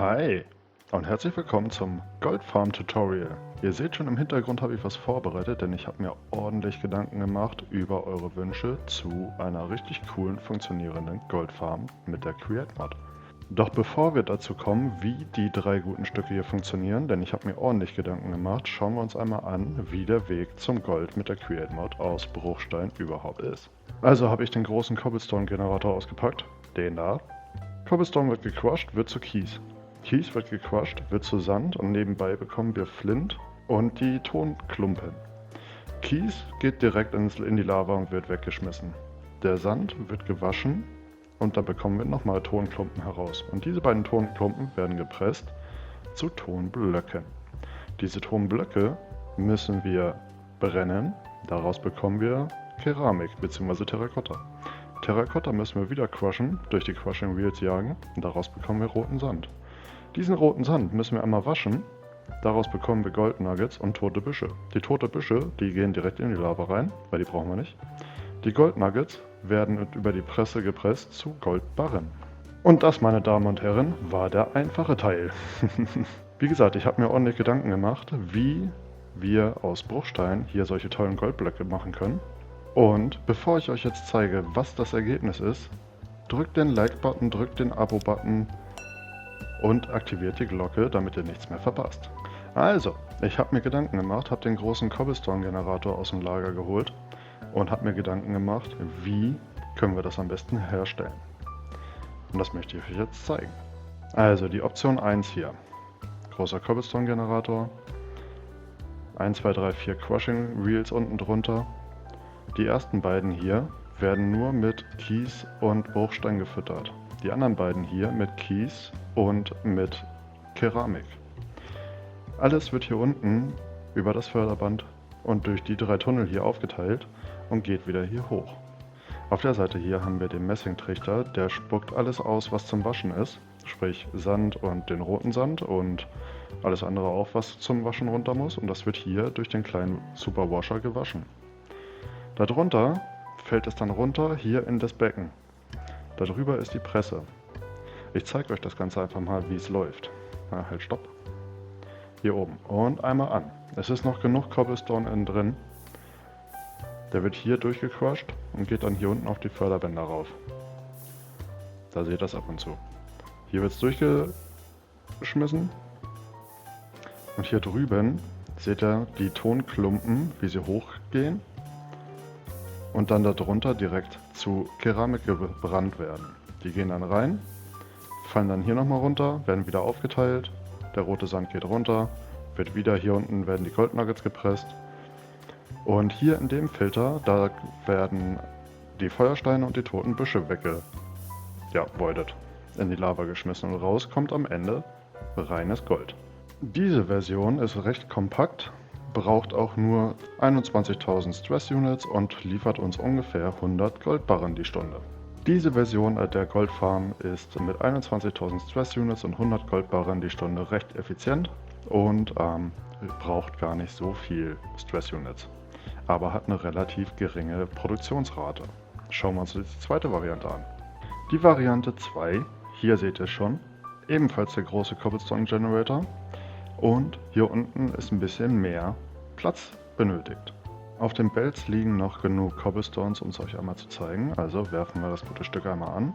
Hi und herzlich willkommen zum Goldfarm Tutorial. Ihr seht schon, im Hintergrund habe ich was vorbereitet, denn ich habe mir ordentlich Gedanken gemacht über eure Wünsche zu einer richtig coolen, funktionierenden Goldfarm mit der Create Mod. Doch bevor wir dazu kommen, wie die 3 guten Stücke hier funktionieren, denn ich habe mir ordentlich Gedanken gemacht, schauen wir uns einmal an, wie der Weg zum Gold mit der Create Mod aus Bruchstein überhaupt ist. Also habe ich den großen Cobblestone Generator ausgepackt, den da. Cobblestone wird gecrushed, wird zu Kies. Kies wird gecrushed, wird zu Sand und nebenbei bekommen wir Flint und die Tonklumpen. Kies geht direkt in die Lava und wird weggeschmissen. Der Sand wird gewaschen und dann bekommen wir nochmal Tonklumpen heraus. Und diese beiden Tonklumpen werden gepresst zu Tonblöcken. Diese Tonblöcke müssen wir brennen, daraus bekommen wir Keramik bzw. Terrakotta. Terrakotta müssen wir wieder crushen, durch die Crushing Wheels jagen und daraus bekommen wir roten Sand. Diesen roten Sand müssen wir einmal waschen, daraus bekommen wir Gold Nuggets und tote Büsche. Die toten Büsche, die gehen direkt in die Lava rein, weil die brauchen wir nicht. Die Gold Nuggets werden über die Presse gepresst zu Goldbarren. Und das, meine Damen und Herren, war der einfache Teil. Wie gesagt, ich habe mir ordentlich Gedanken gemacht, wie wir aus Bruchstein hier solche tollen Goldblöcke machen können. Und bevor ich euch jetzt zeige, was das Ergebnis ist, drückt den Like-Button, drückt den Abo-Button und aktiviert die Glocke, damit ihr nichts mehr verpasst. Also, ich habe mir Gedanken gemacht, habe den großen Cobblestone-Generator aus dem Lager geholt und habe mir Gedanken gemacht, wie können wir das am besten herstellen. Und das möchte ich euch jetzt zeigen. Also die Option 1 hier, großer Cobblestone-Generator, 1, 2, 3, 4 Crushing Wheels unten drunter. Die ersten beiden hier werden nur mit Kies und Bruchstein gefüttert. Die anderen beiden hier mit Kies und mit Keramik. Alles wird hier unten über das Förderband und durch die 3 Tunnel hier aufgeteilt und geht wieder hier hoch. Auf der Seite hier haben wir den Messingtrichter, der spuckt alles aus, was zum Waschen ist, sprich Sand und den roten Sand und alles andere auch, was zum Waschen runter muss, und das wird hier durch den kleinen Superwasher gewaschen. Darunter fällt es dann runter hier in das Becken. Darüber ist die Presse. Ich zeige euch das Ganze einfach mal, wie es läuft. Na, halt, stopp. Hier oben. Und einmal an. Es ist noch genug Cobblestone innen drin. Der wird hier durchgecrushed und geht dann hier unten auf die Förderbänder rauf. Da seht ihr das ab und zu. Hier wird es durchgeschmissen. Und hier drüben seht ihr die Tonklumpen, wie sie hochgehen. Und dann darunter direkt zu Keramik gebrannt werden. Die gehen dann rein, fallen dann hier nochmal runter, werden wieder aufgeteilt, der rote Sand geht runter, wird wieder hier unten werden die Gold Nuggets gepresst. Und hier in dem Filter, da werden die Feuersteine und die toten Büsche voided, in die Lava geschmissen und raus kommt am Ende reines Gold. Diese Version ist recht kompakt, braucht auch nur 21.000 Stress Units und liefert uns ungefähr 100 Goldbarren die Stunde. Diese Version der Goldfarm ist mit 21.000 Stress Units und 100 Goldbarren die Stunde recht effizient und braucht gar nicht so viel Stress Units, aber hat eine relativ geringe Produktionsrate. Schauen wir uns die zweite Variante an. Die Variante 2, hier seht ihr schon, ebenfalls der große Cobblestone Generator. Und hier unten ist ein bisschen mehr Platz benötigt. Auf dem Belz liegen noch genug Cobblestones, um es euch einmal zu zeigen, also werfen wir das gute Stück einmal an.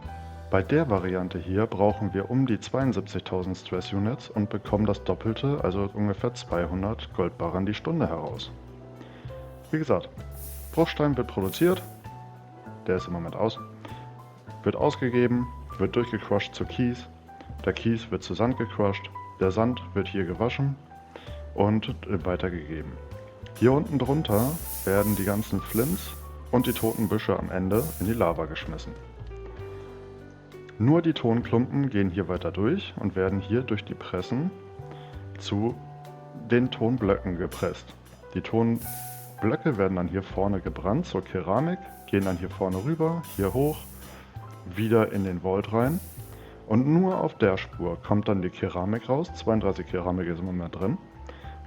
Bei der Variante hier brauchen wir um die 72.000 Stress Units und bekommen das Doppelte, also ungefähr 200 Goldbarren die Stunde heraus. Wie gesagt, Bruchstein wird produziert, der ist im Moment aus, wird ausgegeben, wird durchgecrushed zu Kies, der Kies wird zu Sand gecrushed. Der Sand wird hier gewaschen und weitergegeben. Hier unten drunter werden die ganzen Flints und die toten Büsche am Ende in die Lava geschmissen. Nur die Tonklumpen gehen hier weiter durch und werden hier durch die Pressen zu den Tonblöcken gepresst. Die Tonblöcke werden dann hier vorne gebrannt zur Keramik, gehen dann hier vorne rüber, hier hoch, wieder in den Vault rein. Und nur auf der Spur kommt dann die Keramik raus. 32 Keramik ist im Moment drin.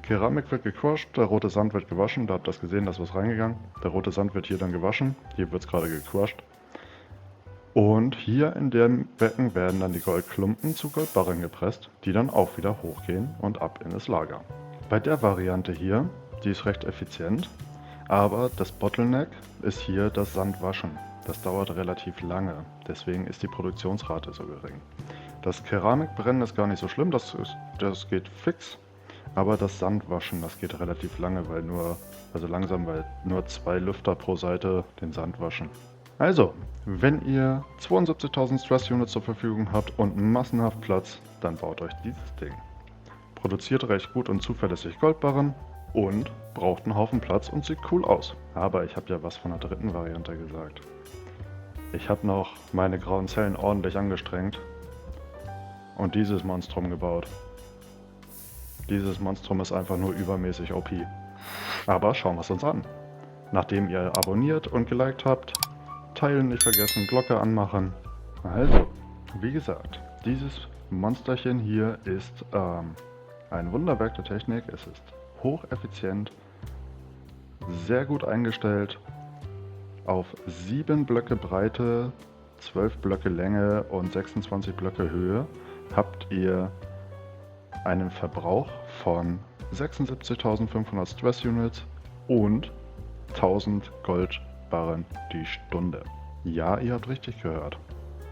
Keramik wird gecrushed, der rote Sand wird gewaschen. Da habt ihr das gesehen, da ist was reingegangen. Der rote Sand wird hier dann gewaschen. Hier wird es gerade gecrushed. Und hier in dem Becken werden dann die Goldklumpen zu Goldbarren gepresst, die dann auch wieder hochgehen und ab in das Lager. Bei der Variante hier, die ist recht effizient, aber das Bottleneck ist hier das Sandwaschen. Das dauert relativ lange, deswegen ist die Produktionsrate so gering. Das Keramikbrennen ist gar nicht so schlimm, das geht fix, aber das Sandwaschen, das geht relativ lange, weil nur 2 Lüfter pro Seite den Sand waschen. Also, wenn ihr 72.000 Stress Units zur Verfügung habt und massenhaft Platz, dann baut euch dieses Ding. Produziert recht gut und zuverlässig Goldbarren und braucht einen Haufen Platz und sieht cool aus. Aber ich habe ja was von der dritten Variante gesagt. Ich habe noch meine grauen Zellen ordentlich angestrengt und dieses Monstrum gebaut. Dieses Monstrum ist einfach nur übermäßig OP. Aber schauen wir es uns an. Nachdem ihr abonniert und geliked habt, teilen nicht vergessen, Glocke anmachen. Also, wie gesagt, dieses Monsterchen hier ist ein Wunderwerk der Technik. Es ist hocheffizient, sehr gut eingestellt. Auf 7 Blöcke Breite, 12 Blöcke Länge und 26 Blöcke Höhe habt ihr einen Verbrauch von 76.500 Stress Units und 1000 Goldbarren die Stunde. Ja, ihr habt richtig gehört.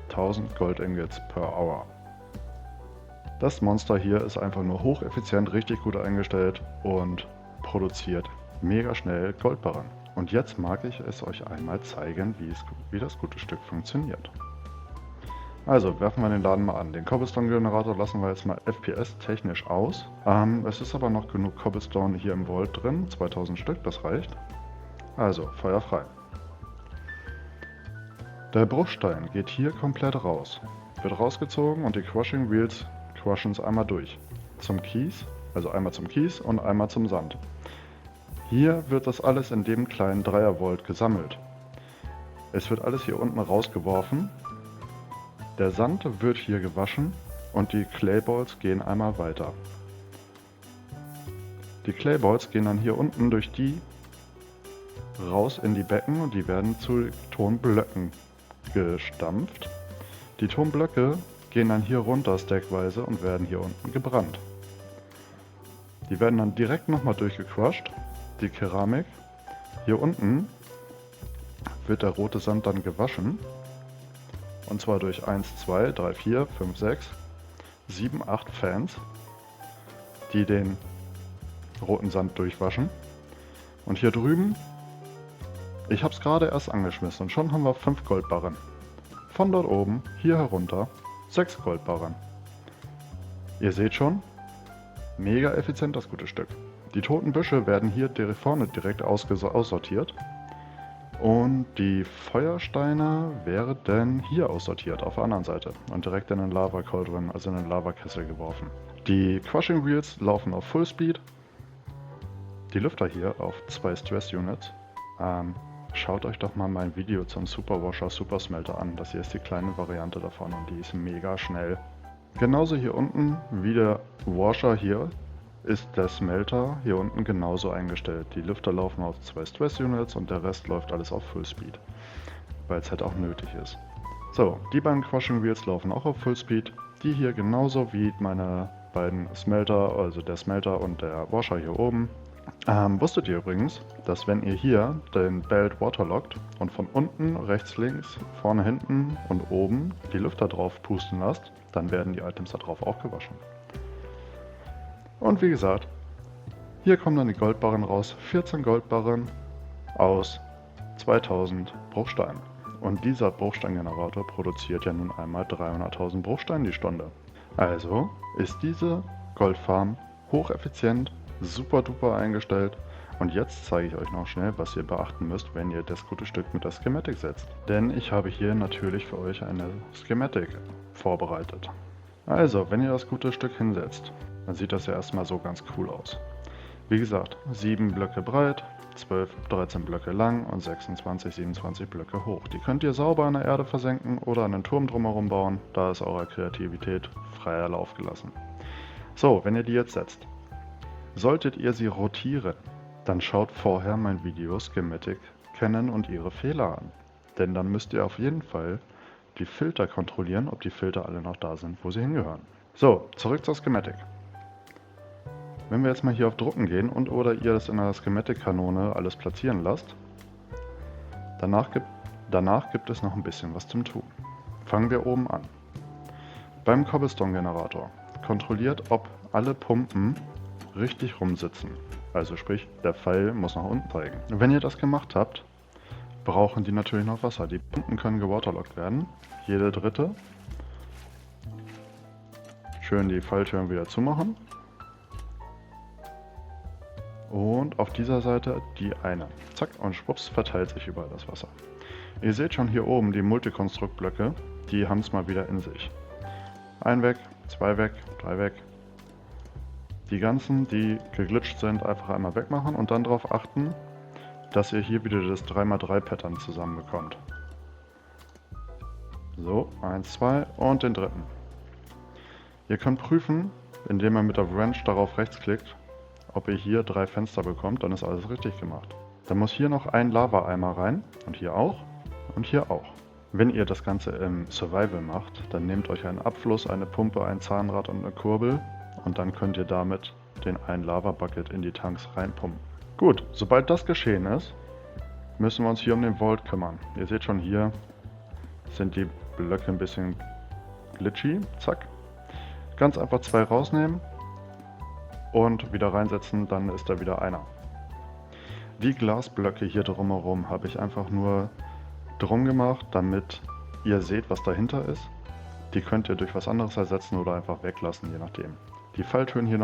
1000 Gold Ingots per Hour. Das Monster hier ist einfach nur hocheffizient, richtig gut eingestellt und produziert mega schnell Goldbarren. Und jetzt mag ich es euch einmal zeigen, wie das gute Stück funktioniert. Also werfen wir den Laden mal an. Den Cobblestone-Generator lassen wir jetzt mal FPS-technisch aus. Es ist aber noch genug Cobblestone hier im Vault drin, 2000 Stück, das reicht. Also, Feuer frei. Der Bruchstein geht hier komplett raus. Wird rausgezogen und die Crushing Wheels crushen es einmal durch. Zum Kies, also einmal zum Kies und einmal zum Sand. Hier wird das alles in dem kleinen 3er Vault gesammelt. Es wird alles hier unten rausgeworfen. Der Sand wird hier gewaschen und die Clayballs gehen einmal weiter. Die Clayballs gehen dann hier unten durch die raus in die Becken und die werden zu Tonblöcken gestampft. Die Tonblöcke gehen dann hier runter stackweise und werden hier unten gebrannt. Die werden dann direkt nochmal durchgecrushed. Die Keramik. Hier unten wird der rote Sand dann gewaschen. Und zwar durch 1, 2, 3, 4, 5, 6, 7, 8 Fans, die den roten Sand durchwaschen. Und hier drüben, ich habe es gerade erst angeschmissen und schon haben wir 5 Goldbarren. Von dort oben, hier herunter, 6 Goldbarren. Ihr seht schon, mega effizient das gute Stück. Die toten Büsche werden hier vorne direkt aussortiert. Und die Feuersteine werden hier aussortiert, auf der anderen Seite. Und direkt in den Lava Cauldron, also in den Lavakessel geworfen. Die Crushing Wheels laufen auf Full Speed. Die Lüfter hier auf 2 Stress Units. Schaut euch doch mal mein Video zum Superwasher Super Smelter an. Das hier ist die kleine Variante davon und die ist mega schnell. Genauso hier unten wie der Washer hier ist der Smelter hier unten genauso eingestellt. Die Lüfter laufen auf 2 Stress Units und der Rest läuft alles auf Full Speed, weil es halt auch nötig ist. So, die beiden Crushing Wheels laufen auch auf Full Speed. Die hier genauso wie meine beiden Smelter, also der Smelter und der Washer hier oben. Wusstet ihr übrigens, dass wenn ihr hier den Belt waterlockt und von unten, rechts, links, vorne, hinten und oben die Lüfter drauf pusten lasst, dann werden die Items da drauf auch gewaschen. Und wie gesagt, hier kommen dann die Goldbarren raus, 14 Goldbarren aus 2000 Bruchsteinen. Und dieser Bruchsteingenerator produziert ja nun einmal 300.000 Bruchsteine die Stunde. Also ist diese Goldfarm hocheffizient, super duper eingestellt. Und jetzt zeige ich euch noch schnell, was ihr beachten müsst, wenn ihr das gute Stück mit der Schematik setzt. Denn ich habe hier natürlich für euch eine Schematik vorbereitet. Also, wenn ihr das gute Stück hinsetzt, dann sieht das ja erstmal so ganz cool aus. Wie gesagt, 7 Blöcke breit, 12, 13 Blöcke lang und 26, 27 Blöcke hoch. Die könnt ihr sauber in der Erde versenken oder einen Turm drumherum bauen, da ist eurer Kreativität freier Lauf gelassen. So, wenn ihr die jetzt setzt, solltet ihr sie rotieren, dann schaut vorher mein Video Schematic kennen und ihre Fehler an. Denn dann müsst ihr auf jeden Fall die Filter kontrollieren, ob die Filter alle noch da sind, wo sie hingehören. So, zurück zur Schematik. Wenn wir jetzt mal hier auf Drucken gehen und oder ihr das in der Schematik-Kanone alles platzieren lasst, danach gibt es noch ein bisschen was zum Tun. Fangen wir oben an. Beim Cobblestone-Generator kontrolliert, ob alle Pumpen richtig rumsitzen. Also sprich, der Pfeil muss nach unten zeigen. Wenn ihr das gemacht habt, brauchen die natürlich noch Wasser. Die Pumpen können gewaterlockt werden. Jede dritte. Schön die Falltüren wieder zumachen. Und auf dieser Seite die eine. Zack, und schwupps verteilt sich überall das Wasser. Ihr seht schon hier oben die Multikonstruktblöcke, die haben es mal wieder in sich. Ein weg, zwei weg, drei weg. Die ganzen, die geglitscht sind, einfach einmal wegmachen und dann darauf achten, dass ihr hier wieder das 3x3 Pattern zusammenbekommt. So, 1, 2 und den dritten. Ihr könnt prüfen, indem ihr mit der Wrench darauf rechts klickt, ob ihr hier 3 Fenster bekommt, dann ist alles richtig gemacht. Dann muss hier noch ein Lava-Eimer rein und hier auch und hier auch. Wenn ihr das Ganze im Survival macht, dann nehmt euch einen Abfluss, eine Pumpe, ein Zahnrad und eine Kurbel und dann könnt ihr damit den einen Lava-Bucket in die Tanks reinpumpen. Gut, sobald das geschehen ist, müssen wir uns hier um den Vault kümmern. Ihr seht schon, hier sind die Blöcke ein bisschen glitchy. Zack. Ganz einfach 2 rausnehmen und wieder reinsetzen, dann ist da wieder einer. Die Glasblöcke hier drumherum habe ich einfach nur drum gemacht, damit ihr seht, was dahinter ist. Die könnt ihr durch was anderes ersetzen oder einfach weglassen, je nachdem. Die Falltüren hier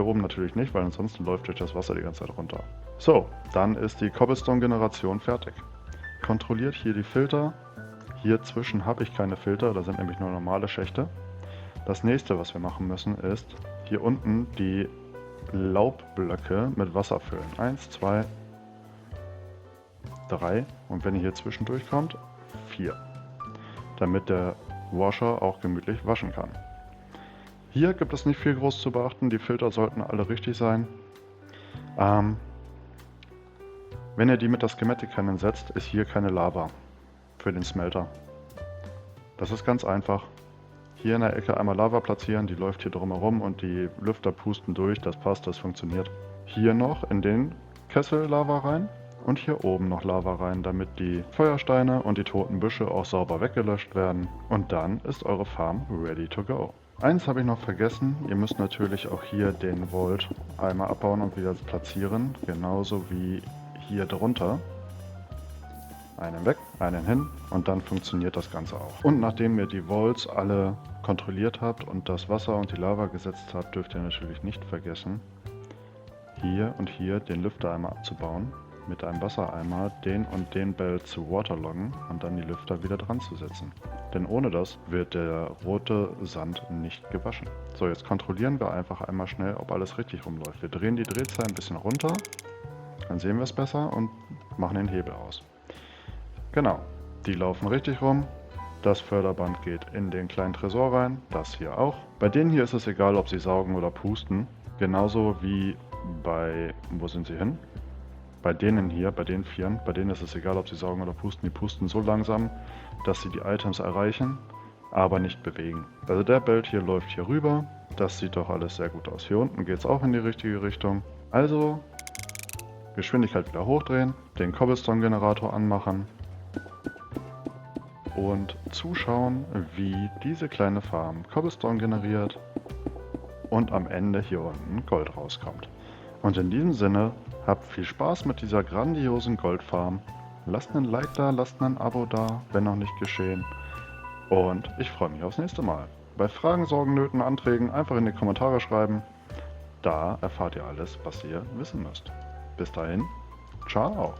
oben natürlich nicht, weil ansonsten läuft euch das Wasser die ganze Zeit runter. So, dann ist die Cobblestone-Generation fertig. Kontrolliert hier die Filter. Hier zwischen habe ich keine Filter, da sind nämlich nur normale Schächte. Das nächste, was wir machen müssen, ist hier unten die Laubblöcke mit Wasser füllen. 1, 2, 3 und wenn ihr hier zwischendurch kommt, 4. Damit der Washer auch gemütlich waschen kann. Hier gibt es nicht viel groß zu beachten, die Filter sollten alle richtig sein. Wenn ihr die mit der Schematic Cannon setzt, ist hier keine Lava für den Smelter. Das ist ganz einfach. Hier in der Ecke einmal Lava platzieren, die läuft hier drumherum und die Lüfter pusten durch, das passt, das funktioniert. Hier noch in den Kessel Lava rein und hier oben noch Lava rein, damit die Feuersteine und die toten Büsche auch sauber weggelöscht werden. Und dann ist eure Farm ready to go. Eins habe ich noch vergessen, ihr müsst natürlich auch hier den Vault einmal abbauen und wieder platzieren, genauso wie hier drunter. Einen weg, einen hin und dann funktioniert das Ganze auch. Und nachdem ihr die Vaults alle kontrolliert habt und das Wasser und die Lava gesetzt habt, dürft ihr natürlich nicht vergessen, hier und hier den Lüfter einmal abzubauen, mit einem Wassereimer den und den Belt zu waterloggen und dann die Lüfter wieder dran zu setzen. Denn ohne das wird der rote Sand nicht gewaschen. So, jetzt kontrollieren wir einfach einmal schnell, ob alles richtig rumläuft. Wir drehen die Drehzahl ein bisschen runter, dann sehen wir es besser und machen den Hebel aus. Genau, die laufen richtig rum. Das Förderband geht in den kleinen Tresor rein, das hier auch. Bei denen hier ist es egal, ob sie saugen oder pusten. Genauso wie bei, wo sind sie hin? Bei denen hier, bei den Vieren, bei denen ist es egal, ob sie saugen oder pusten. Die pusten so langsam, dass sie die Items erreichen, aber nicht bewegen. Also der Belt hier läuft hier rüber. Das sieht doch alles sehr gut aus. Hier unten geht es auch in die richtige Richtung. Also Geschwindigkeit wieder hochdrehen, den Cobblestone-Generator anmachen und zuschauen, wie diese kleine Farm Cobblestone generiert und am Ende hier unten Gold rauskommt. Und in diesem Sinne, habt viel Spaß mit dieser grandiosen Goldfarm. Lasst einen Like da, lasst ein Abo da, wenn noch nicht geschehen. Und ich freue mich aufs nächste Mal. Bei Fragen, Sorgen, Nöten, Anträgen einfach in die Kommentare schreiben. Da erfahrt ihr alles, was ihr wissen müsst. Bis dahin, ciao.